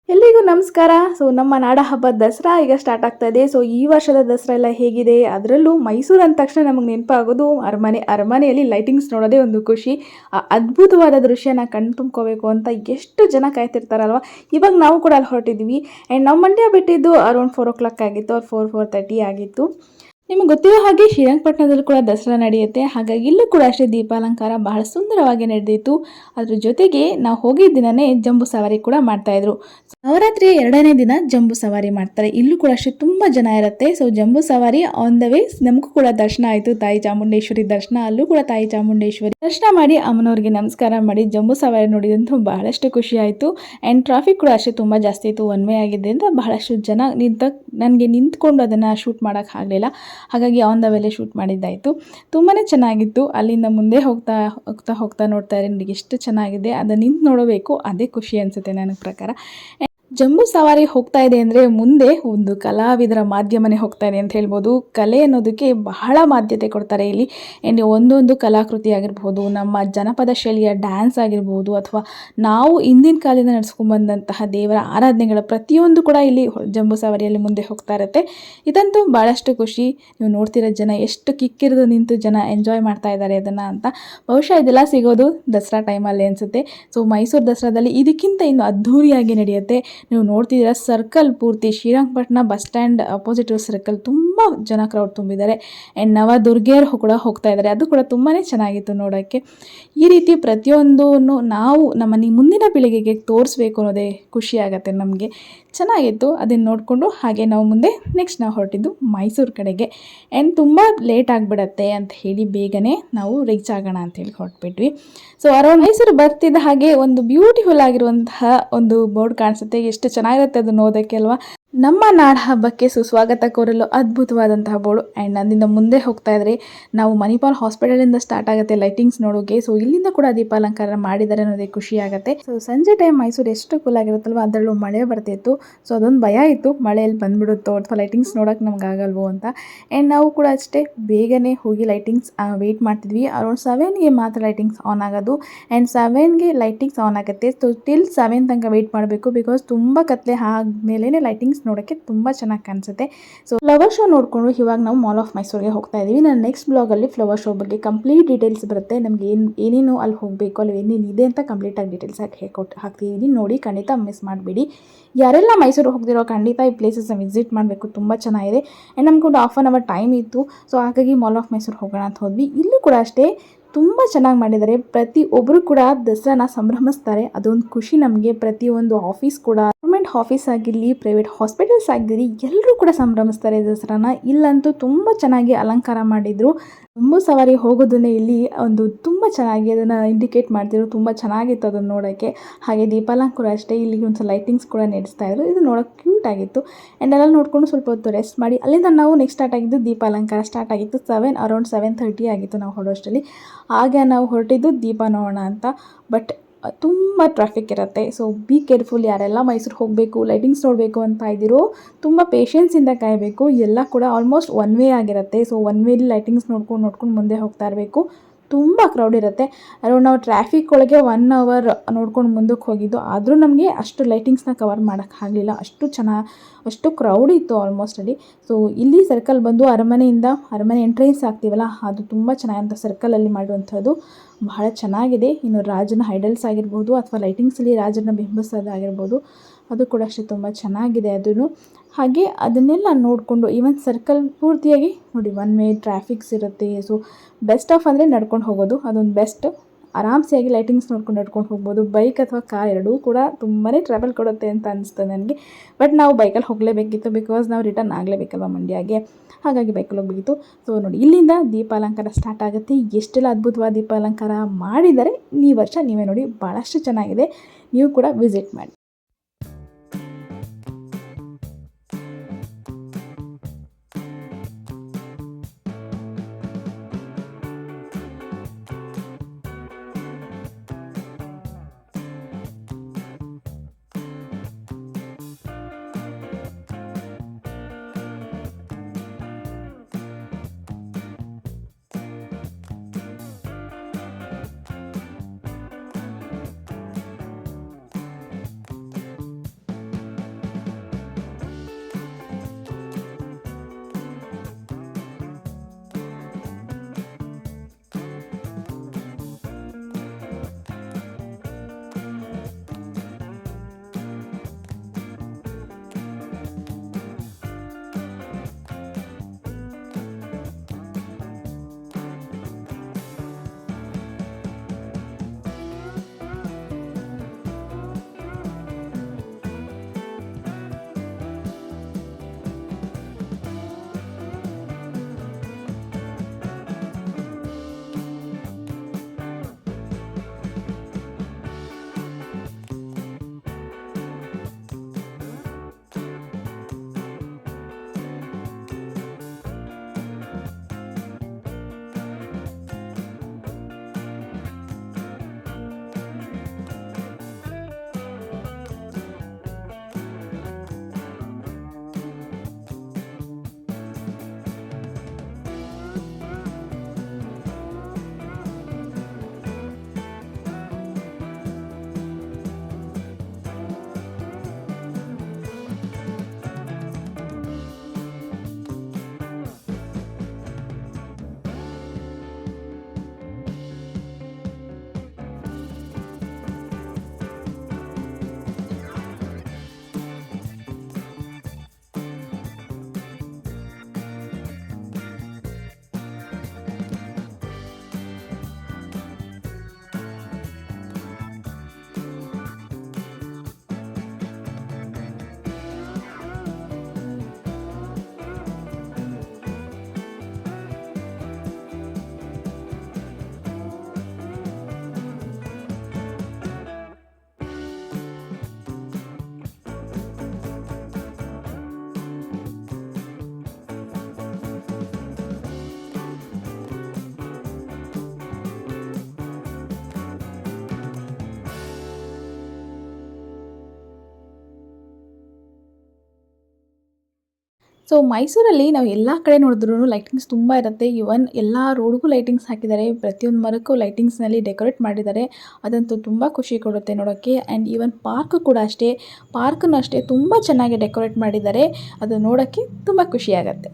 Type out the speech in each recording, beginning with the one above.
ಎಲ್ರಿಗೂ ನಮಸ್ಕಾರ. ನಮ್ಮ ನಾಡ ಹಬ್ಬ ದಸರಾ ಈಗ ಸ್ಟಾರ್ಟ್ ಆಗ್ತಾ ಇದೆ. ಈ ವರ್ಷದ ದಸರಾ ಎಲ್ಲ ಹೇಗಿದೆ? ಅದರಲ್ಲೂ ಮೈಸೂರು ಅಂದ ತಕ್ಷಣ ನಮಗೆ ನೆನಪಾಗೋದು ಅರಮನೆ. ಅರಮನೆಯಲ್ಲಿ ಲೈಟಿಂಗ್ಸ್ ನೋಡೋದೇ ಒಂದು ಖುಷಿ. ಆ ಅದ್ಭುತವಾದ ದೃಶ್ಯನ ಕಣ್ ತುಂಬ್ಕೋಬೇಕು ಅಂತ ಎಷ್ಟು ಜನ ಕಾಯ್ತಿರ್ತಾರಲ್ವ. ಇವಾಗ ನಾವು ಕೂಡ ಅಲ್ಲಿ ಹೊರಟಿದ್ವಿ. ಆ್ಯಂಡ್ ನಾವು ಮಂಡ್ಯ ಬಿಟ್ಟಿದ್ದು ಅರೌಂಡ್ 4 o'clock ಆಗಿತ್ತು, 4:30 ಆಗಿತ್ತು. ನಿಮಗೆ ಗೊತ್ತಿರೋ ಹಾಗೆ ಶ್ರೀರಂಗಪಟ್ಟಣದಲ್ಲೂ ಕೂಡ ದಸರಾ ನಡೆಯುತ್ತೆ. ಹಾಗಾಗಿ ಇಲ್ಲೂ ಕೂಡ ಅಷ್ಟೇ ದೀಪಾಲಂಕಾರ ಬಹಳ ಸುಂದರವಾಗಿ ನಡೆದಿತ್ತು. ಅದ್ರ ಜೊತೆಗೆ ನಾವು ಹೋಗಿದ್ದ ದಿನನೇ ಜಂಬೂ ಸವಾರಿ ಕೂಡ ಮಾಡ್ತಾಯಿದ್ರು. ನವರಾತ್ರಿಯ 2ನೇ ದಿನ ಜಂಬೂ ಸವಾರಿ ಮಾಡ್ತಾರೆ. ಇಲ್ಲೂ ಕೂಡ ಅಷ್ಟೇ ತುಂಬ ಜನ ಇರುತ್ತೆ. ಜಂಬೂ ಸವಾರಿ ಆನ್ ದ ವೇ ನಮಗೂ ಕೂಡ ದರ್ಶನ ಆಯಿತು. ತಾಯಿ ಚಾಮುಂಡೇಶ್ವರಿ ದರ್ಶನ, ಅಲ್ಲೂ ಕೂಡ ತಾಯಿ ಚಾಮುಂಡೇಶ್ವರಿ ದರ್ಶನ ಮಾಡಿ ಅಮ್ಮನವ್ರಿಗೆ ನಮಸ್ಕಾರ ಮಾಡಿ ಜಂಬೂ ಸವಾರಿ ನೋಡಿದಂತೂ ಬಹಳಷ್ಟು ಖುಷಿ ಆಯಿತು. ಆ್ಯಂಡ್ ಟ್ರಾಫಿಕ್ ಕೂಡ ಅಷ್ಟೇ ತುಂಬ ಜಾಸ್ತಿ ಇತ್ತು. ಒನ್ ವೇ ಆಗಿದ್ದರಿಂದ ಬಹಳಷ್ಟು ಜನ ನನಗೆ ನಿಂತ್ಕೊಂಡು ಅದನ್ನು ಶೂಟ್ ಮಾಡೋಕ್ಕೆ ಆಗಲಿಲ್ಲ. ಹಾಗಾಗಿ ಆನ್ ದ ವೇಲೆ ಶೂಟ್ ಮಾಡಿದ್ದಾಯಿತು. ತುಂಬಾ ಚೆನ್ನಾಗಿತ್ತು. ಅಲ್ಲಿಂದ ಮುಂದೆ ಹೋಗ್ತಾ ಹೋಗ್ತಾ ಹೋಗ್ತಾ ನೋಡ್ತಾ ಇರಿ, ನನಗೆ ಎಷ್ಟು ಚೆನ್ನಾಗಿದೆ. ಅದನ್ನು ನಿಂತು ನೋಡಬೇಕು, ಅದೇ ಖುಷಿ ಅನಿಸುತ್ತೆ ನನ್ನ ಪ್ರಕಾರ. ಜಂಬೂ ಸವಾರಿ ಹೋಗ್ತಾ ಇದೆ ಅಂದರೆ ಮುಂದೆ ಒಂದು ಕಲಾವಿದರ ಮಾಧ್ಯಮನೇ ಹೋಗ್ತಾ ಇದೆ ಅಂತ ಹೇಳ್ಬೋದು. ಕಲೆ ಅನ್ನೋದಕ್ಕೆ ಬಹಳ ಮಾನ್ಯತೆ ಕೊಡ್ತಾರೆ ಇಲ್ಲಿ. ಆ್ಯಂಡ್ ಒಂದೊಂದು ಕಲಾಕೃತಿ ಆಗಿರ್ಬೋದು, ನಮ್ಮ ಜನಪದ ಶೈಲಿಯ ಡ್ಯಾನ್ಸ್ ಆಗಿರ್ಬೋದು, ಅಥವಾ ನಾವು ಹಿಂದಿನ ಕಾಲದಿಂದ ನಡೆಸ್ಕೊಂಡ್ಬಂದಂತಹ ದೇವರ ಆರಾಧನೆಗಳ ಪ್ರತಿಯೊಂದು ಕೂಡ ಇಲ್ಲಿ ಜಂಬೂ ಸವಾರಿಯಲ್ಲಿ ಮುಂದೆ ಹೋಗ್ತಾ ಇರುತ್ತೆ. ಇದಂತೂ ಭಾಳಷ್ಟು ಖುಷಿ. ನೀವು ನೋಡ್ತಿರೋ ಜನ ಎಷ್ಟು ಕಿಕ್ಕಿರಿದು ನಿಂತು ಜನ ಎಂಜಾಯ್ ಮಾಡ್ತಾ ಇದ್ದಾರೆ ಅದನ್ನು ಅಂತ. ಬಹುಶಃ ಇದೆಲ್ಲ ಸಿಗೋದು ದಸರಾ ಟೈಮಲ್ಲಿ ಅನಿಸುತ್ತೆ. ಮೈಸೂರು ದಸರಾದಲ್ಲಿ ಇದಕ್ಕಿಂತ ಇನ್ನು ಅದ್ಧೂರಿಯಾಗಿ ನಡೆಯುತ್ತೆ. ನೀವು ನೋಡ್ತಿದ್ದೀರಾ ಸರ್ಕಲ್ ಪೂರ್ತಿ Srirangapatna bus stand opposite circle ತುಂಬ ಜನ ಕ್ರೌಡ್ ತುಂಬಿದ್ದಾರೆ. ಆ್ಯಂಡ್ ನವದುರ್ಗೆಯರು ಕೂಡ ಹೋಗ್ತಾ ಇದ್ದಾರೆ. ಅದು ಕೂಡ ತುಂಬಾ ಚೆನ್ನಾಗಿತ್ತು ನೋಡೋಕ್ಕೆ. ಈ ರೀತಿ ಪ್ರತಿಯೊಂದನ್ನು ನಾವು ನಮ್ಮ ಮುಂದಿನ ಪೀಳಿಗೆಗೆ ತೋರಿಸ್ಬೇಕು ಅನ್ನೋದೇ ಖುಷಿ ಆಗುತ್ತೆ ನಮಗೆ. ಚೆನ್ನಾಗಿತ್ತು. ಅದನ್ನು ನೋಡಿಕೊಂಡು ಹಾಗೆ ನಾವು ಮುಂದೆ ನೆಕ್ಸ್ಟ್ ನಾವು ಹೊರಟಿದ್ದು ಮೈಸೂರು ಕಡೆಗೆ. ಆ್ಯಂಡ್ ತುಂಬ ಲೇಟ್ ಆಗಿಬಿಡತ್ತೆ ಅಂತ ಹೇಳಿ ಬೇಗನೆ ನಾವು ರೀಚ್ ಆಗೋಣ ಅಂತೇಳಿ ಹೊರಟ್ಬಿಟ್ವಿ. ಅರೌಂಡ್ ಮೈಸೂರು ಬರ್ತಿದ್ದ ಹಾಗೆ ಒಂದು ಬ್ಯೂಟಿಫುಲ್ ಆಗಿರುವಂತಹ ಒಂದು ಬೋರ್ಡ್ ಕಾಣಿಸುತ್ತೆ. ಎಷ್ಟು ಚೆನ್ನಾಗಿರುತ್ತೆ ಅದು ನೋಡೋದಕ್ಕೆ ಅಲ್ವಾ. ನಮ್ಮ ನಾಡ ಹಬ್ಬಕ್ಕೆ ಸುಸ್ವಾಗತ ಕೋರಲು ಅದ್ಭುತವಾದಂತಹ ಬೋರ್ಡು. ಆ್ಯಂಡ್ ಅಲ್ಲಿಂದ ಮುಂದೆ ಹೋಗ್ತಾ ಇದ್ರೆ ನಾವು ಮಣಿಪಾಲ್ ಹಾಸ್ಪಿಟಲಿಂದ ಸ್ಟಾರ್ಟ್ ಆಗುತ್ತೆ ಲೈಟಿಂಗ್ಸ್ ನೋಡೋಕೆ. ಇಲ್ಲಿಂದ ಕೂಡ ದೀಪಾಲಂಕಾರ ಮಾಡಿದ್ದಾರೆ ಅನ್ನೋದೇ ಖುಷಿ ಆಗುತ್ತೆ. ಸಂಜೆ ಟೈಮ್ ಮೈಸೂರು ಎಷ್ಟು ಕೂಲ್ ಆಗಿರುತ್ತಲ್ವ, ಅದರಲ್ಲೂ ಮಳೆ ಬರ್ತಿತ್ತು. ಅದೊಂದು ಭಯ ಇತ್ತು, ಮಳೆಯಲ್ಲಿ ಬಂದ್ಬಿಡುತ್ತೋ ಅಥವಾ ಲೈಟಿಂಗ್ಸ್ ನೋಡೋಕೆ ನಮ್ಗೆ ಆಗಲ್ವೋ ಅಂತ. ಆ್ಯಂಡ್ ನಾವು ಕೂಡ ಅಷ್ಟೇ ಬೇಗನೆ ಹೋಗಿ ಲೈಟಿಂಗ್ಸ್ ವೆಯ್ಟ್ ಮಾಡ್ತಿದ್ವಿ. ಅರೌಂಡ್ 7ಗೆ ಮಾತ್ರ ಲೈಟಿಂಗ್ಸ್ ಆನ್ ಆಗೋದು. ಆ್ಯಂಡ್ 7ಗೆ ಲೈಟಿಂಗ್ಸ್ ಆನ್ ಆಗುತ್ತೆ. ಟಿಲ್ 7 ತನಕ ವೆಯ್ಟ್ ಮಾಡಬೇಕು. ಬಿಕಾಸ್ ತುಂಬ ಕತ್ಲೆ ಆದಮೇಲೆ ಲೈಟಿಂಗ್ಸ್ ನೋಡೋಕ್ಕೆ ತುಂಬ ಚೆನ್ನಾಗಿ ಕಾಣಿಸುತ್ತೆ. ಫ್ಲವರ್ ಶೋ ನೋಡಿಕೊಂಡು ಇವಾಗ ನಾವು ಮಾಲ್ ಆಫ್ ಮೈಸೂರಿಗೆ ಹೋಗ್ತಾ ಇದ್ದೀವಿ. ನಾನು ನೆಕ್ಸ್ಟ್ ಬ್ಲಾಗಲ್ಲಿ ಫ್ಲವರ್ ಶೋ ಬಗ್ಗೆ ಕಂಪ್ಲೀಟ್ ಡೀಟೇಲ್ಸ್ ಬರುತ್ತೆ. ನಮಗೆ ಏನೇನು ಅಲ್ಲಿ ಹೋಗಬೇಕು, ಅಲ್ಲಿ ಏನೇನು ಇದೆ ಅಂತ ಕಂಪ್ಲೀಟಾಗಿ ಡೀಟೇಲ್ಸ್ ಹಾಕ್ತಿದ್ದೀನಿ. ನೋಡಿ, ಖಂಡಿತ ಮಿಸ್ ಮಾಡಬೇಡಿ. ಯಾರೆಲ್ಲ ಮೈಸೂರು ಹೋಗ್ದಿರೋ ಖಂಡಿತ ಈ ಪ್ಲೇಸಸ್ನ ವಿಸಿಟ್ ಮಾಡಬೇಕು. ತುಂಬ ಚೆನ್ನಾಗಿದೆ. ಆ್ಯಂಡ್ ನಮ್ಗೊಂದು 1/2 hour ಟೈಮ್ ಇತ್ತು. ಹಾಗಾಗಿ ಮಾಲ್ ಆಫ್ ಮೈಸೂರು ಹೋಗೋಣ ಅಂತ ಹೋದ್ವಿ. ಇಲ್ಲೂ ಕೂಡ ಅಷ್ಟೇ ತುಂಬ ಚೆನ್ನಾಗಿ ಮಾಡಿದ್ದಾರೆ. ಪ್ರತಿಯೊಬ್ಬರು ಕೂಡ ದಸರಾನ ಸಂಭ್ರಮಿಸ್ತಾರೆ. ಅದೊಂದು ಖುಷಿ ನಮಗೆ. ಪ್ರತಿಯೊಂದು ಆಫೀಸ್ ಕೂಡ, ಗೌರ್ಮೆಂಟ್ ಆಫೀಸ್ ಆಗಿರಲಿ, ಪ್ರೈವೇಟ್ ಹಾಸ್ಪಿಟಲ್ಸ್ ಆಗಿರಲಿ, ಎಲ್ಲರೂ ಕೂಡ ಸಂಭ್ರಮಿಸ್ತಾರೆ ದಸರಾನ. ಇಲ್ಲಂತೂ ತುಂಬ ಚೆನ್ನಾಗಿ ಅಲಂಕಾರ ಮಾಡಿದರು. ಜಂಬೂ ಸವಾರಿ ಹೋಗೋದನ್ನೇ ಇಲ್ಲಿ ಒಂದು ತುಂಬ ಚೆನ್ನಾಗಿ ಅದನ್ನು ಇಂಡಿಕೇಟ್ ಮಾಡ್ತಿದ್ರು. ತುಂಬ ಚೆನ್ನಾಗಿತ್ತು ಅದನ್ನು ನೋಡೋಕ್ಕೆ. ಹಾಗೆ ದೀಪಾಲಂಕಾರ ಅಷ್ಟೇ, ಇಲ್ಲಿಗೆ ಒಂದು ಲೈಟಿಂಗ್ಸ್ ಕೂಡ ನಡೆಸ್ತಾಯಿದ್ರು. ಇದು ನೋಡೋಕ್ಕೆ ಕ್ಯೂಟ್ ಆಗಿತ್ತು. ಆ್ಯಂಡ್ ಎಲ್ಲ ನೋಡಿಕೊಂಡು ಸ್ವಲ್ಪ ಹೊತ್ತು ರೆಸ್ಟ್ ಮಾಡಿ ಅಲ್ಲಿಂದ ನಾವು ನೆಕ್ಸ್ಟ್ ಸ್ಟಾರ್ಟ್ ಆಗಿದ್ದು ದೀಪಾಲಂಕಾರ ಸ್ಟಾರ್ಟ್ ಆಗಿತ್ತು. ಅರೌಂಡ್ 7:30 ಆಗಿತ್ತು ನಾವು ಹೊರಡೋಷ್ಟರಲ್ಲಿ. ಹಾಗೆ ನಾವು ಹೊರಟಿದ್ದು ದೀಪ ನೋಡೋಣ ಅಂತ. ಬಟ್ ತುಂಬ ಟ್ರಾಫಿಕ್ ಇರುತ್ತೆ. Be careful. ಯಾರೆಲ್ಲ ಮೈಸೂರು ಹೋಗಬೇಕು, ಲೈಟಿಂಗ್ಸ್ ನೋಡಬೇಕು ಅಂತ ಇದ್ದೀರೋ ತುಂಬ ಪೇಷನ್ಸಿಂದ ಕಾಯಬೇಕು. ಎಲ್ಲ ಕೂಡ ಆಲ್ಮೋಸ್ಟ್ ಒನ್ ವೇ ಆಗಿರುತ್ತೆ. ಒನ್ ವೇಲಿ ಲೈಟಿಂಗ್ಸ್ ನೋಡ್ಕೊಂಡು ಮುಂದೆ ಹೋಗ್ತಾ ಇರಬೇಕು. ತುಂಬ ಕ್ರೌಡ್ ಇರುತ್ತೆ. ಅರೌಂಡ್ ನಾವು ಟ್ರಾಫಿಕ್ ಒಳಗೆ 1 hour ನೋಡ್ಕೊಂಡು ಮುಂದಕ್ಕೆ ಹೋಗಿದ್ದು. ಆದರೂ ನಮಗೆ ಅಷ್ಟು ಲೈಟಿಂಗ್ಸ್ನ ಕವರ್ ಮಾಡೋಕ್ಕಾಗಲಿಲ್ಲ. ಅಷ್ಟು ಕ್ರೌಡ್ ಇತ್ತು ಆಲ್ಮೋಸ್ಟ್ ಅಲ್ಲಿ. ಇಲ್ಲಿ ಸರ್ಕಲ್ ಬಂದು ಅರಮನೆ ಎಂಟ್ರೆನ್ಸ್ ಆಗ್ತೀವಲ್ಲ, ಅದು ತುಂಬ ಚೆನ್ನಾಗಿಂತ ಸರ್ಕಲಲ್ಲಿ ಮಾಡುವಂಥದ್ದು ಬಹಳ ಚೆನ್ನಾಗಿದೆ. ಇನ್ನು ರಾಜನ ಐಡಲ್ಸ್ ಆಗಿರ್ಬೋದು ಅಥವಾ ಲೈಟಿಂಗ್ಸಲ್ಲಿ ರಾಜನ ಬಿಂಬಿಸೋದಾಗಿರ್ಬೋದು, ಅದು ಕೂಡ ಅಷ್ಟೇ ತುಂಬ ಚೆನ್ನಾಗಿದೆ ಅದನ್ನು. ಹಾಗೆ ಅದನ್ನೆಲ್ಲ ನೋಡಿಕೊಂಡು ಈವನ್ ಸರ್ಕಲ್ ಪೂರ್ತಿಯಾಗಿ ನೋಡಿ, ಒನ್ ವೇ ಟ್ರಾಫಿಕ್ಸ್ ಇರುತ್ತೆ. ಬೆಸ್ಟ್ ಆಫ್ ಅಂದರೆ ನಡ್ಕೊಂಡು ಹೋಗೋದು, ಅದೊಂದು ಬೆಸ್ಟ್. ಆರಾಮ್ಸೆಯಾಗಿ ಲೈಟಿಂಗ್ಸ್ ನೋಡ್ಕೊಂಡು ನಡ್ಕೊಂಡು ಹೋಗ್ಬೋದು. ಬೈಕ್ ಅಥವಾ ಕಾರ್ ಎರಡೂ ಕೂಡ ತುಂಬಾ ಟ್ರಾವೆಲ್ ಕೊಡುತ್ತೆ ಅಂತ ಅನಿಸ್ತದೆ ನನಗೆ. ಬಟ್ ನಾವು ಬೈಕಲ್ಲಿ ಹೋಗಲೇಬೇಕಿತ್ತು. ಬಿಕಾಸ್ ನಾವು ರಿಟರ್ನ್ ಆಗಲೇಬೇಕಲ್ವ ಮಂಡ್ಯಗೆ. ಹಾಗಾಗಿ ಬೈಕಲ್ಲಿ ಹೋಗಬೇಕಿತ್ತು. ನೋಡಿ, ಇಲ್ಲಿಂದ ದೀಪಾಲಂಕಾರ ಸ್ಟಾರ್ಟ್ ಆಗುತ್ತೆ. ಎಷ್ಟೆಲ್ಲ ಅದ್ಭುತವಾದ ದೀಪಾಲಂಕಾರ ಮಾಡಿದ್ದಾರೆ ಈ ವರ್ಷ. ನೀವೇ ನೋಡಿ, ಭಾಳಷ್ಟು ಚೆನ್ನಾಗಿದೆ. ನೀವು ಕೂಡ ವಿಸಿಟ್ ಮಾಡಿ. ಸೊ ಮೈಸೂರಲ್ಲಿ ನಾವು ಎಲ್ಲ ಕಡೆ ನೋಡಿದ್ರೂ ಲೈಟಿಂಗ್ಸ್ ತುಂಬ ಇರುತ್ತೆ. ಇವನ್ ಎಲ್ಲ ರೋಡ್ಗೂ ಲೈಟಿಂಗ್ಸ್ ಹಾಕಿದ್ದಾರೆ, ಪ್ರತಿಯೊಂದು ಮರಕ್ಕೂ ಲೈಟಿಂಗ್ಸ್ನಲ್ಲಿ ಡೆಕೋರೇಟ್ ಮಾಡಿದ್ದಾರೆ. ಅದಂತೂ ತುಂಬ ಖುಷಿ ಕೊಡುತ್ತೆ ನೋಡೋಕ್ಕೆ. ಆ್ಯಂಡ್ ಈವನ್ ಪಾರ್ಕ್ ಕೂಡ ಅಷ್ಟೇ, ಪಾರ್ಕನ್ನು ಅಷ್ಟೇ ತುಂಬ ಚೆನ್ನಾಗಿ ಡೆಕೋರೇಟ್ ಮಾಡಿದ್ದಾರೆ. ಅದು ನೋಡೋಕ್ಕೆ ತುಂಬ ಖುಷಿಯಾಗತ್ತೆ.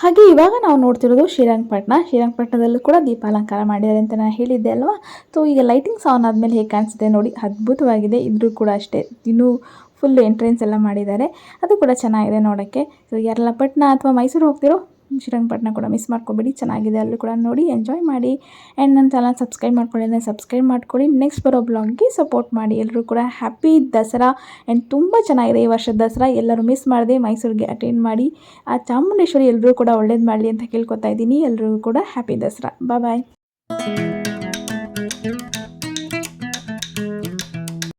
ಹಾಗೆ ಇವಾಗ ನಾವು ನೋಡ್ತಿರೋದು ಶ್ರೀರಂಗಪಟ್ಟಣದಲ್ಲೂ ಕೂಡ ದೀಪ ಅಲಂಕಾರ ಮಾಡಿದ್ದಾರೆ ಅಂತ ನಾನು ಹೇಳಿದ್ದೆ ಅಲ್ವಾ. ಸೊ ಈಗ ಲೈಟಿಂಗ್ಸ್ ಆನ್ ಆದಮೇಲೆ ಹೇಗೆ ಕಾಣಿಸುತ್ತೆ ನೋಡಿ, ಅದ್ಭುತವಾಗಿದೆ. ಇದ್ರೂ ಕೂಡ ಅಷ್ಟೇ, ಇನ್ನೂ ಫುಲ್ ಎಂಟ್ರೆನ್ಸ್ ಎಲ್ಲ ಮಾಡಿದ್ದಾರೆ, ಅದು ಕೂಡ ಚೆನ್ನಾಗಿದೆ ನೋಡೋಕ್ಕೆ. ಸೊ ಯಾರೆಲ್ಲ ಪಟ್ಟಣ ಅಥವಾ ಮೈಸೂರು ಹೋಗ್ತಿರೋ ಶ್ರೀರಂಗಪಟ್ಟಣ ಕೂಡ ಮಿಸ್ ಮಾಡ್ಕೊಬೇಡಿ, ಚೆನ್ನಾಗಿದೆ, ಅಲ್ಲೂ ಕೂಡ ನೋಡಿ ಎಂಜಾಯ್ ಮಾಡಿ. ಆ್ಯಂಡ್ ನನ್ನ ಚಾನಲ್ ಸಬ್ಸ್ಕ್ರೈಬ್ ಮಾಡ್ಕೊಳ್ಳಿ ಅಂದರೆ ಸಬ್ಸ್ಕ್ರೈಬ್ ಮಾಡ್ಕೊಳ್ಳಿ. ನೆಕ್ಸ್ಟ್ ಬರೋ ಬ್ಲಾಗ್ಗೆ ಸಪೋರ್ಟ್ ಮಾಡಿ. ಎಲ್ಲರೂ ಕೂಡ ಹ್ಯಾಪಿ ದಸರಾ. ಆ್ಯಂಡ್ ತುಂಬ ಚೆನ್ನಾಗಿದೆ ಈ ವರ್ಷದ ದಸರಾ, ಎಲ್ಲರೂ ಮಿಸ್ ಮಾಡದೆ ಮೈಸೂರಿಗೆ ಅಟೆಂಡ್ ಮಾಡಿ. ಆ ಚಾಮುಂಡೇಶ್ವರಿ ಎಲ್ಲರೂ ಕೂಡ ಒಳ್ಳೇದು ಮಾಡಲಿ ಅಂತ ಕೇಳ್ಕೊತಾ ಇದ್ದೀನಿ. ಎಲ್ಲರಿಗೂ ಕೂಡ ಹ್ಯಾಪಿ ದಸರಾ. ಬಾಯ್.